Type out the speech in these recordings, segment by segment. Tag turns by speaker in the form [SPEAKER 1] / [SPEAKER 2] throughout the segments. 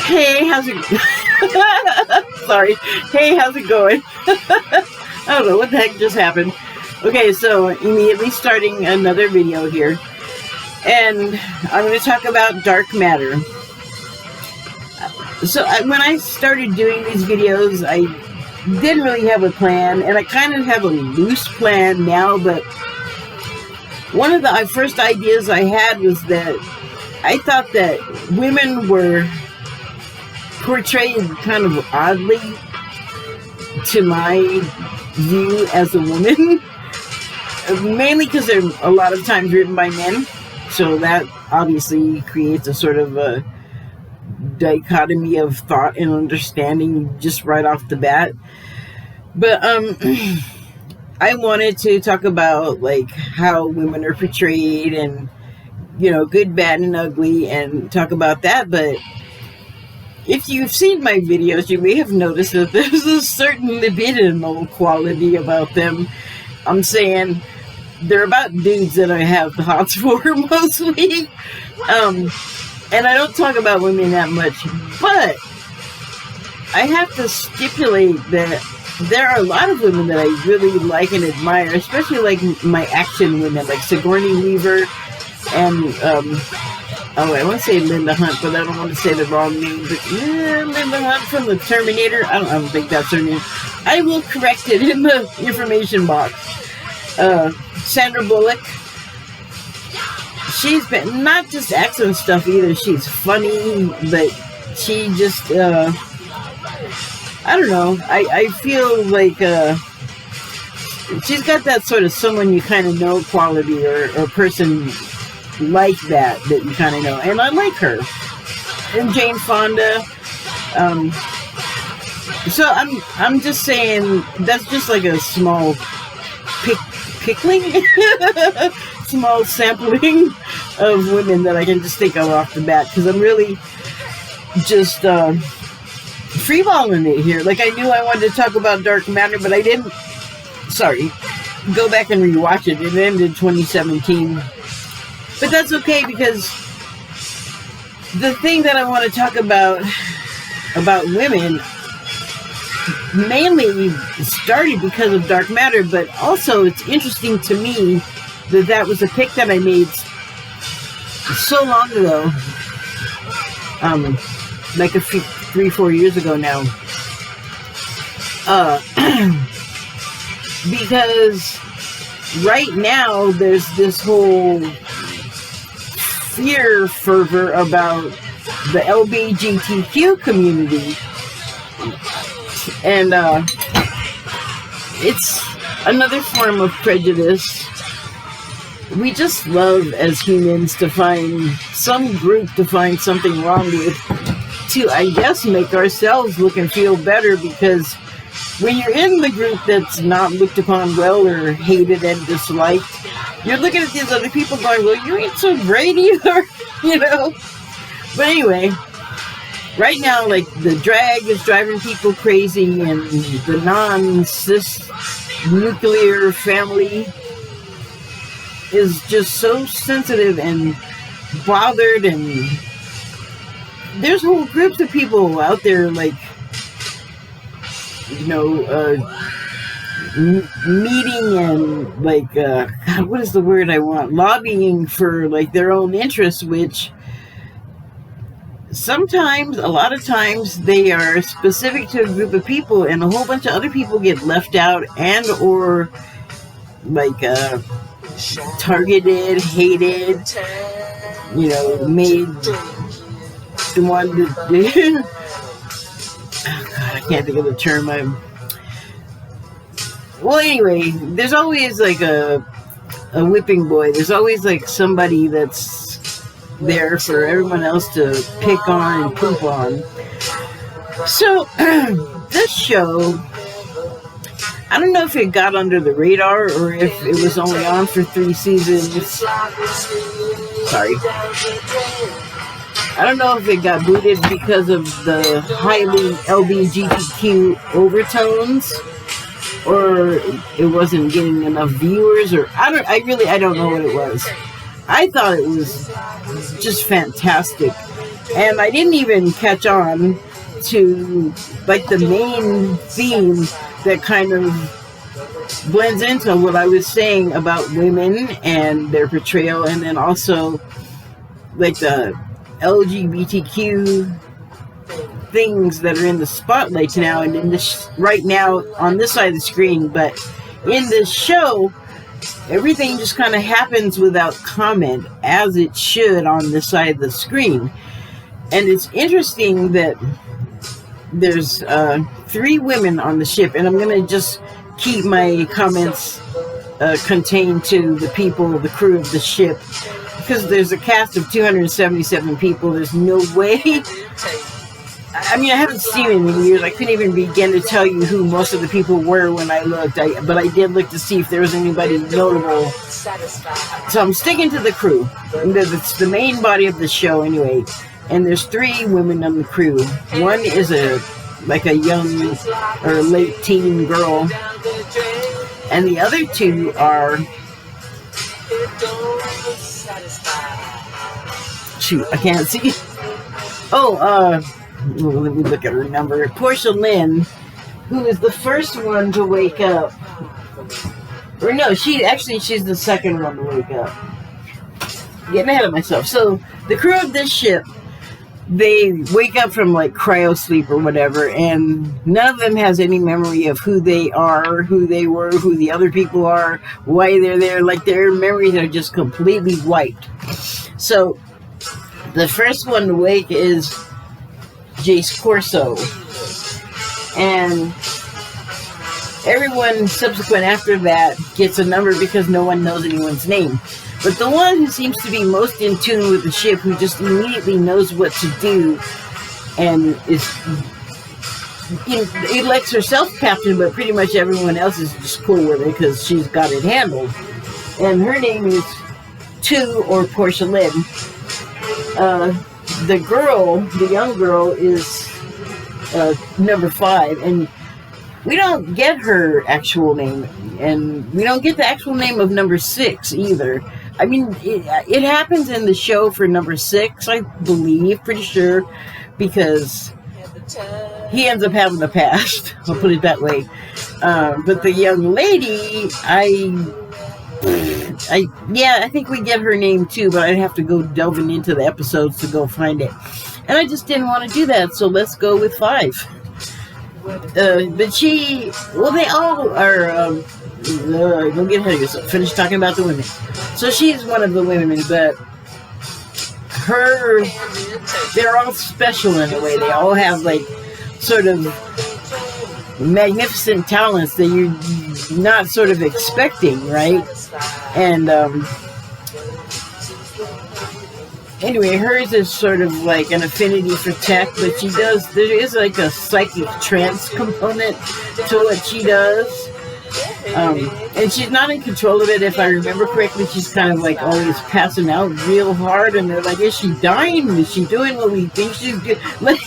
[SPEAKER 1] Hey, how's it? Sorry. Hey, how's it going? I don't know what the heck just happened. Okay, so immediately starting another video here, and I'm going to talk about dark matter. So when I started doing these videos, I didn't really have a plan, and I kind of have a loose plan now, but one of the first ideas I had was that I thought that women were portrayed kind of oddly to my view as a woman, mainly because they're a lot of times written by men, so that obviously creates a sort of a dichotomy of thought and understanding just right off the bat. But I wanted to talk about like how women are portrayed and, you know, good, bad, and ugly, and talk about that. But if you've seen my videos, you may have noticed that there's a certain libidinal quality about them. I'm saying they're about dudes that I have the hots for mostly. And I don't talk about women that much, but I have to stipulate that there are a lot of women that I really like and admire, especially like my action women, like Sigourney Weaver and, I want to say Linda Hunt, but I don't want to say the wrong name, but Linda Hunt from the Terminator, I don't think that's her name. I will correct it in the information box. Sandra Bullock. She's been not just action stuff either. She's funny, but she just I don't know. I feel like she's got that sort of someone you kind of know quality, or person like that you kind of know, and I like her. And Jane Fonda. So I'm just saying that's just like a small pickling. Small sampling of women that I can just think of off the bat, because I'm really just freeballing it here. Like, I knew I wanted to talk about dark matter, but I didn't. Sorry, go back and rewatch it. It ended 2017, but that's okay, because the thing that I want to talk about women mainly started because of dark matter, but also it's interesting to me that was a pick that I made so long ago, like 3-4 years ago now, because right now there's this whole fear fervor about the LGBTQ community, and it's another form of prejudice. We just love, as humans, to find some group to find something wrong with, to, I guess, make ourselves look and feel better, because when you're in the group that's not looked upon well or hated and disliked, you're looking at these other people going, well, you ain't so great either, you know? But anyway, right now, like, the drag is driving people crazy, and the non-cis nuclear family is just so sensitive and bothered, and there's whole groups of people out there, like, you know, meeting and, like, God, what is the word I want? Lobbying for, like, their own interests, which sometimes, a lot of times, they are specific to a group of people, and a whole bunch of other people get left out and or, like, targeted, hated, you know, made the one that oh God, I can't think of the term. Well, anyway, there's always like a whipping boy. There's always like somebody that's there for everyone else to pick on and poop on. So this show, I don't know if it got under the radar or if it was only on for 3 seasons. Sorry. I don't know if it got booted because of the highly LGBTQ overtones, or it wasn't getting enough viewers, or I don't know what it was. I thought it was just fantastic. And I didn't even catch on to like the main theme that kind of blends into what I was saying about women and their portrayal, and then also like the LGBTQ things that are in the spotlight now and in this right now on this side of the screen. But in this show, everything just kind of happens without comment, as it should on this side of the screen. And it's interesting that there's 3 women on the ship, and I'm going to just keep my comments contained to the people, the crew of the ship, because there's a cast of 277 people. There's no way. I mean, I haven't seen it in years. I couldn't even begin to tell you who most of the people were when I looked. But I did look to see if there was anybody notable. So I'm sticking to the crew. It's the main body of the show anyway. And there's 3 women on the crew. One is a young or late teen girl. And the other 2 are... Shoot, I can't see. Let me look at her number. Portia Lynn, who is the first one to wake up. Or no, she's the second one to wake up. Getting ahead of myself. So, the crew of this ship, they wake up from like cryo sleep or whatever, and none of them has any memory of who they are, who they were, who the other people are, why they're there. Like, their memories are just completely wiped. So, the first one to wake is Jace Corso, and everyone subsequent after that gets a number because no one knows anyone's name. But the one who seems to be most in tune with the ship, who just immediately knows what to do, and elects herself captain, but pretty much everyone else is just cool with it because she's got it handled. And her name is 2, or Portia Lynn. The young girl is number 5, and we don't get her actual name, and we don't get the actual name of number 6 either. I mean, it happens in the show for number 6, I believe, pretty sure, because he ends up having a past. I'll put it that way. But the young lady, I think we get her name too, but I'd have to go delving into the episodes to go find it. And I just didn't want to do that, so let's go with 5. But they all are, don't get ahead of yourself. Finish talking about the women. So she's one of the women, but they're all special in a way. They all have like sort of magnificent talents that you're not sort of expecting, right? And anyway, hers is sort of like an affinity for tech, but there is like a psychic trance component to what she does. And she's not in control of it, if I remember correctly. She's kind of like always passing out real hard, and they're like, is she dying? Is she doing what we think she's doing? Like,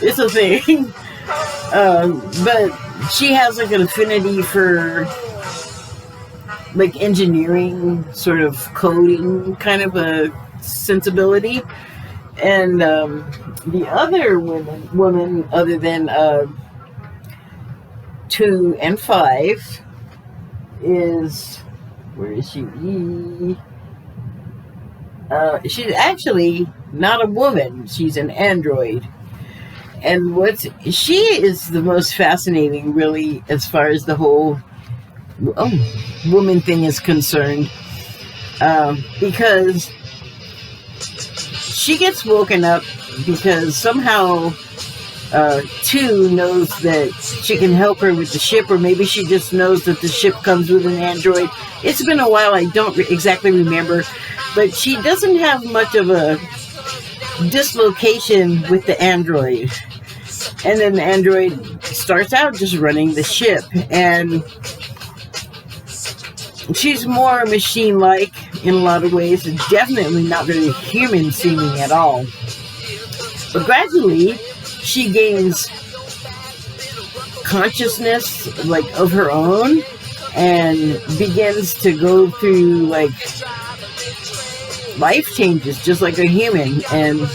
[SPEAKER 1] it's a thing. But she has like an affinity for like engineering, sort of coding kind of a sensibility. And the other woman other than 2 and 5 is, where is she? She's actually not a woman. She's an android. And she is the most fascinating, really, as far as the whole woman thing is concerned. Because she gets woken up because somehow 2 knows that she can help her with the ship, or maybe she just knows that the ship comes with an android. It's been a while, I don't exactly remember, but she doesn't have much of a dislocation with the android. And then the android starts out just running the ship, and she's more machine-like in a lot of ways, and definitely not very human-seeming at all. But gradually, she gains consciousness, like, of her own, and begins to go through, like, life changes, just like a human. And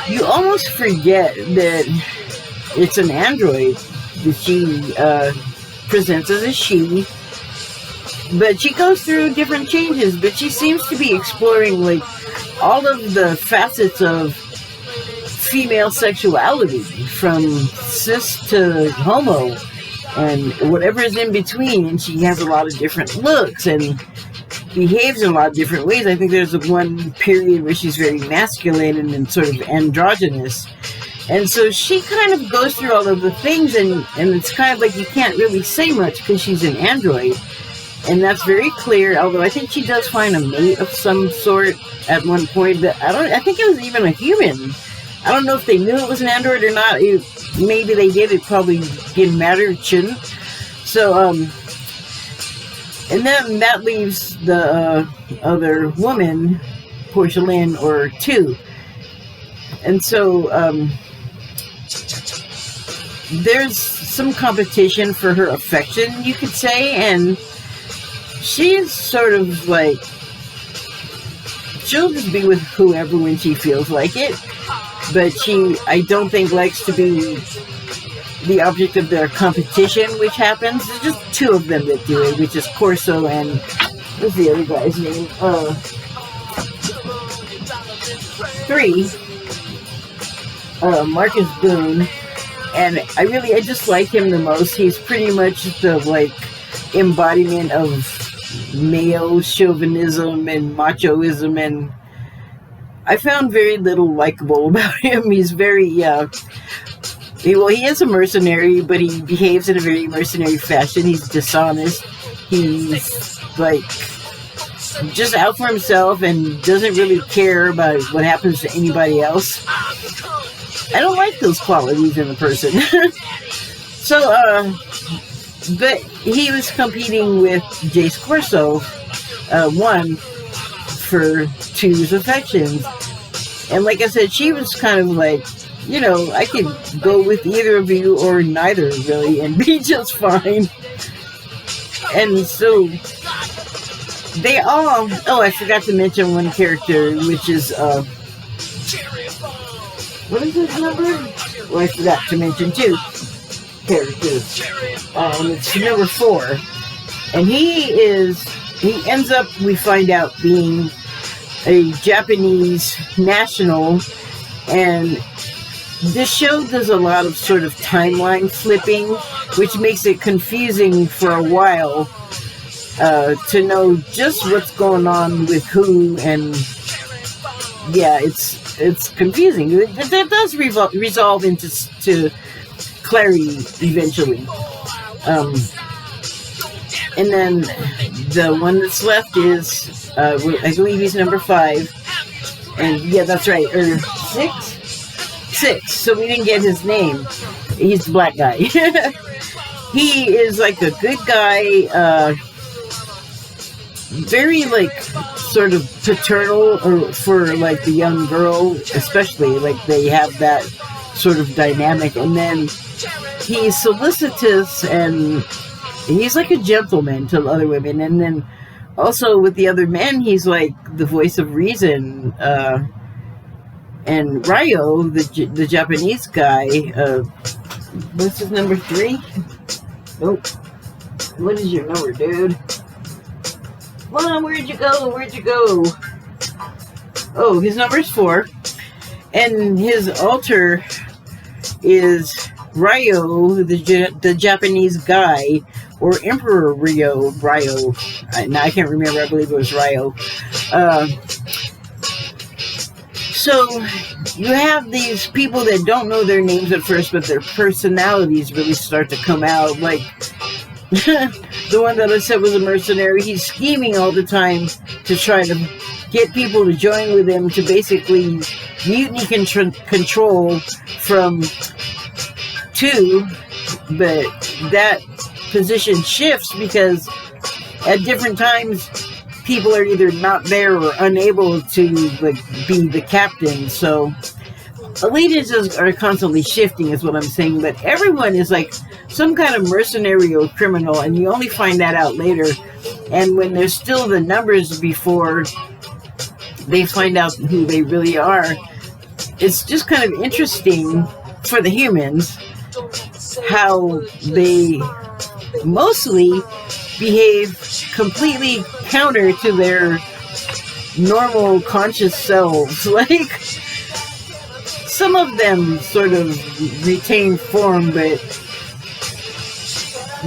[SPEAKER 1] you almost forget that it's an android that she presents as a she, but she goes through different changes, but she seems to be exploring like all of the facets of female sexuality, from cis to homo and whatever is in between, and she has a lot of different looks and behaves in a lot of different ways. I think there's one period where she's very masculine and sort of androgynous. And so she kind of goes through all of the things, and it's kind of like you can't really say much because she's an android. And that's very clear, although I think she does find a mate of some sort at one point. But I think it was even a human. I don't know if they knew it was an android or not. Maybe they did. It probably didn't matter. It shouldn't. So, and then that leaves the other woman, Porcelain, or two. And so there's some competition for her affection, you could say, and she's sort of like, she'll just be with whoever when she feels like it, but she, I don't think, likes to be the object of their competition, which happens. There's just two of them that do it, which is Corso and, what's the other guy's name? Three. Marcus Boone. And I just like him the most. He's pretty much the, like, embodiment of male chauvinism and machoism, and I found very little likable about him. He's very, he is a mercenary, but he behaves in a very mercenary fashion. He's dishonest. He's, like, just out for himself and doesn't really care about what happens to anybody else. I don't like those qualities in a person. So, but he was competing with Jace Corso, one, for two's affections. And like I said, she was kind of like, you know, I could go with either of you or neither, really, and be just fine. And so they all, oh, I forgot to mention one character, which is, what is his number? Well, I forgot to mention two characters. It's number 4. And he ends up, we find out, being a Japanese national. And this show does a lot of sort of timeline flipping, which makes it confusing for a while to know just what's going on with who. And yeah, it's confusing. It does resolve into clarity eventually. And then the one that's left is, I believe he's number 5. And yeah, that's right. Or 6? So we didn't get his name. He's the black guy. He is like a good guy, very like sort of paternal for like the young girl, especially. Like they have that sort of dynamic. And then he's solicitous and he's like a gentleman to other women. And then also with the other men, he's like the voice of reason. And Ryo, the Japanese guy, what's his number 3? Oh, what is your number, dude? Well, where'd you go? Oh, his number's 4. And his alter is Ryo, the Japanese guy, or Emperor Ryo. Now I can't remember, I believe it was Ryo. So you have these people that don't know their names at first, but their personalities really start to come out. Like the one that I said was a mercenary. He's scheming all the time to try to get people to join with him to basically mutiny control from 2. But that position shifts because at different times people are either not there or unable to like be the captain. So allegiances are constantly shifting is what I'm saying, but everyone is like some kind of mercenary or criminal, and you only find that out later. And when there's still the numbers before they find out who they really are, it's just kind of interesting for the humans how they mostly behave completely counter to their normal conscious selves. Like, some of them sort of retain form, but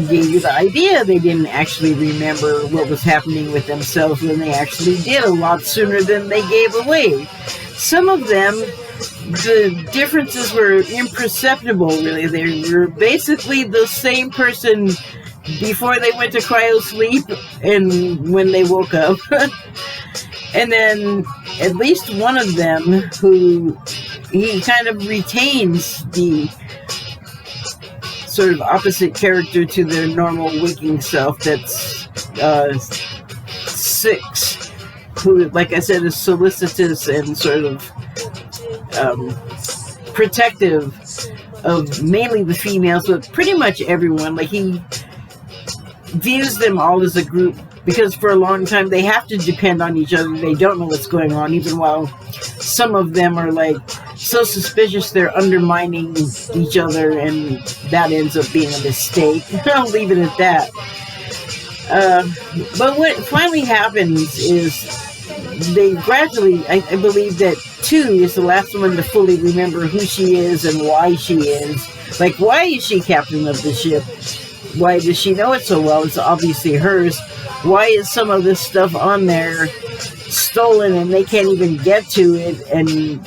[SPEAKER 1] gave you the idea they didn't actually remember what was happening with themselves when they actually did a lot sooner than they gave away. Some of them, the differences were imperceptible, really. They were basically the same person before they went to cryo sleep and when they woke up. And then at least one of them, who he kind of retains the sort of opposite character to their normal waking self, that's 6, who, like I said, is solicitous and sort of protective of mainly the females, but pretty much everyone. Like, he views them all as a group, because for a long time they have to depend on each other. They don't know what's going on, even while some of them are like so suspicious they're undermining each other, and that ends up being a mistake. I'll leave it at that. But what finally happens is they gradually, I believe that 2 is the last one to fully remember who she is and why she is. Like, why is she captain of the ship? Why does she know it so well? It's obviously hers. Why is some of this stuff on there stolen and they can't even get to it, and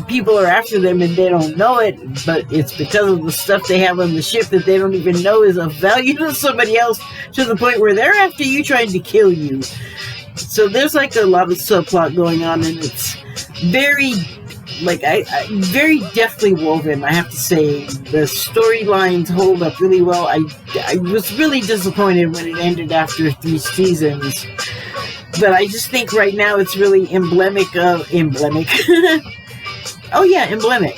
[SPEAKER 1] people are after them and they don't know it, but it's because of the stuff they have on the ship that they don't even know is of value to somebody else, to the point where they're after you, trying to kill you. So there's like a lot of subplot going on, and it's very, like, very deftly woven, I have to say. The storylines hold up really well. I was really disappointed when it ended after 3 seasons. But I just think right now it's really emblematic. Oh yeah, emblematic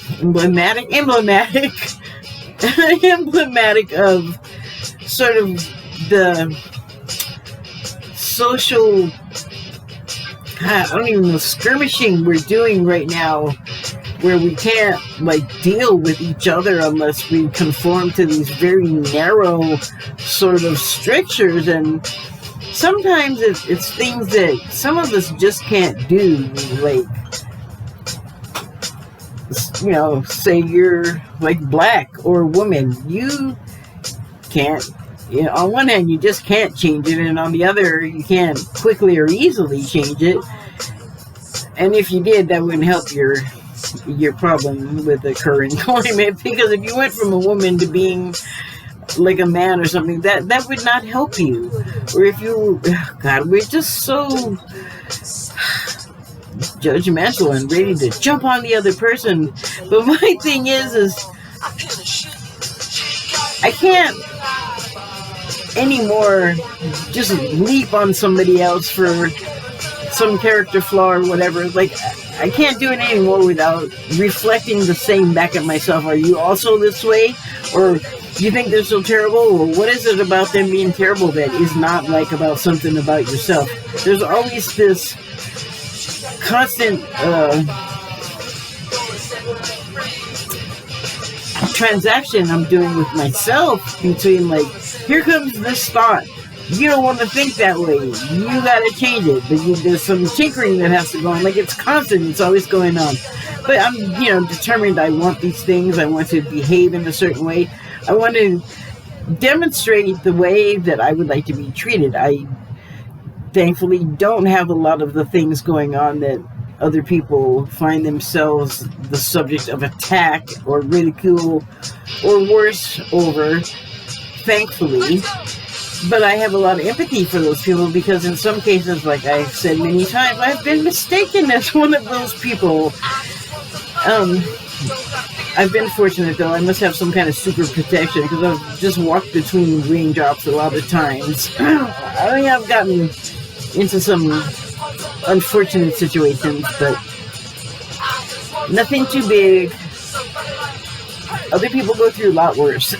[SPEAKER 1] of sort of the social, I don't even know, skirmishing we're doing right now, where we can't, like, deal with each other unless we conform to these very narrow sort of strictures. And sometimes it's things that some of us just can't do. Like, you know, say you're like black or woman, you can't, you know, on one hand you just can't change it, and on the other you can't quickly or easily change it. And if you did, that wouldn't help your problem with the current climate, because if you went from a woman to being like a man or something, that would not help you. Or if you, God, we're just so judgmental and ready to jump on the other person. But my thing is I can't anymore just leap on somebody else for some character flaw or whatever. Like, I can't do it anymore without reflecting the same back at myself. Are you also this way? Or you think they're so terrible? Or what is it about them being terrible that is not like about something about yourself? There's always this constant transaction I'm doing with myself between, like, here comes this thought. You don't want to think that way. You gotta change it. But there's some tinkering that has to go on. Like, it's constant. It's always going on. But I'm, you know, determined. I want these things. I want to behave in a certain way. I want to demonstrate the way that I would like to be treated. I thankfully don't have a lot of the things going on that other people find themselves the subject of attack or ridicule or worse over, thankfully. But I have a lot of empathy for those people, because in some cases, like I've said many times, I've been mistaken as one of those people. I've been fortunate, though. I must have some kind of super protection, because I've just walked between raindrops a lot of times. I think I've gotten into some unfortunate situations, but nothing too big. Other people go through a lot worse.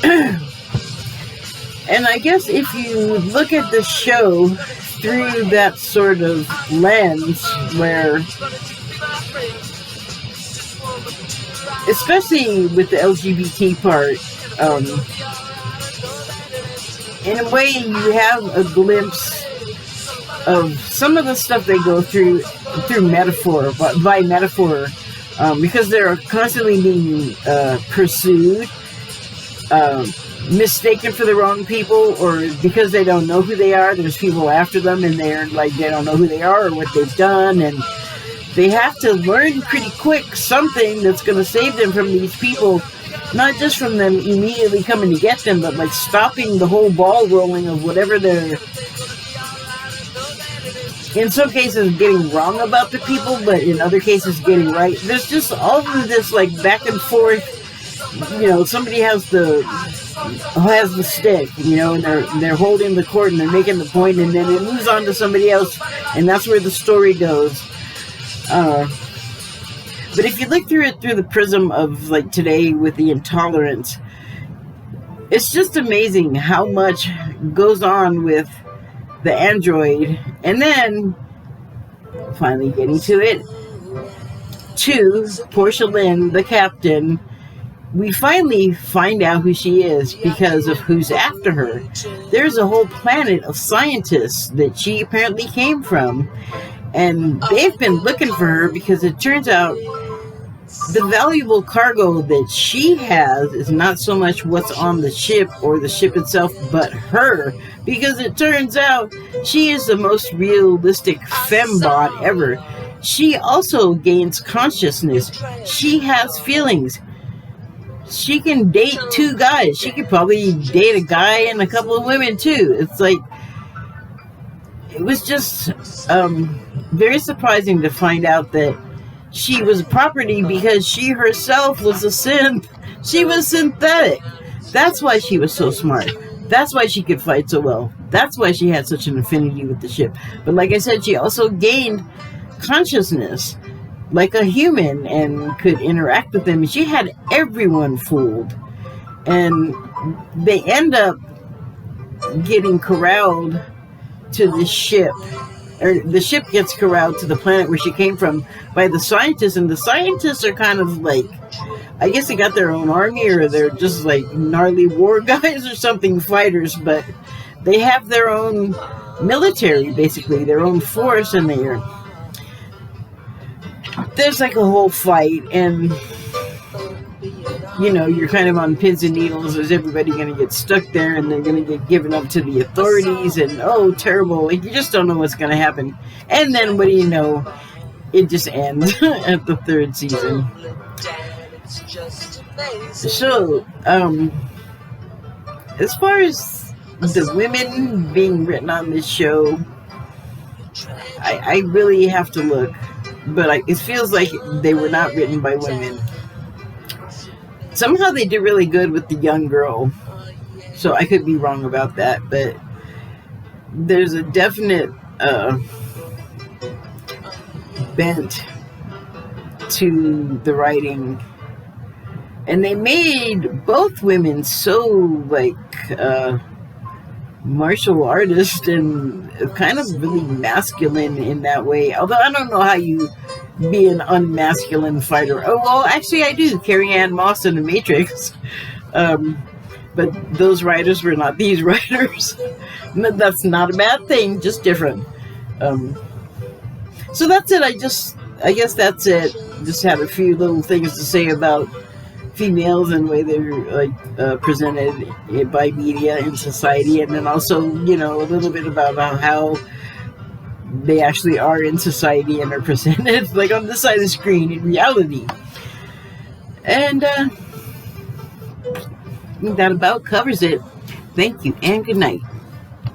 [SPEAKER 1] And I guess if you look at the show through that sort of lens, where especially with the LGBT part, in a way you have a glimpse of some of the stuff they go through metaphor, by metaphor, because they're constantly being pursued, mistaken for the wrong people, or because they don't know who they are, there's people after them and they're like, they don't know who they are or what they've done, and they have to learn pretty quick something that's going to save them from these people, not just from them immediately coming to get them, but like stopping the whole ball rolling of whatever they're, in some cases, getting wrong about the people, but in other cases getting right. There's just all of this like back and forth. You know, somebody has the stick, you know, and they're holding the court and they're making the point, and then it moves on to somebody else, and that's where the story goes. But if you look through it through the prism of like today with the intolerance, it's just amazing how much goes on with the android, and then finally getting to it, to Portia Lynn, the captain. We finally find out who she is because of who's after her. There's a whole planet of scientists that she apparently came from, and they've been looking for her because it turns out the valuable cargo that she has is not so much what's on the ship or the ship itself, but her, because it turns out she is the most realistic fembot ever. She also gains consciousness. She has feelings. She can date two guys. She could probably date a guy and a couple of women too. It's like, it was just very surprising to find out that she was a property because she herself was a synth. She was synthetic. That's why she was so smart. That's why she could fight so well. That's why she had such an affinity with the ship. But like I said, she also gained consciousness like a human and could interact with them. She had everyone fooled. And they end up getting corralled to the ship. Or the ship gets corralled to the planet where she came from by the scientists. And the scientists are kind of like, I guess they got their own army, or they're just like gnarly war guys or something, fighters. But they have their own military, basically, their own force, and there's like a whole fight, and you know, you're kind of on pins and needles. Is everybody going to get stuck there, and they're going to get given up to the authorities, and oh, terrible, like you just don't know what's going to happen. And then what do you know, it just ends at the third season. So as far as the women being written on this show, I really have to look, but it feels like they were not written by women. Somehow they did really good with the young girl, so I could be wrong about that, but there's a definite bent to the writing, and they made both women so like martial artists and kind of really masculine in that way. Although I don't know how you be an unmasculine fighter. Oh, well, actually I do. Carrie Ann Moss in The Matrix. But those writers were not these writers. That's not a bad thing, just different. So that's it. I guess that's it. Just had a few little things to say about females and the way they're like presented by media in society, and then also, you know, a little bit about how they actually are in society and are presented like on this side of the screen in reality. And that about covers it. Thank you and good night.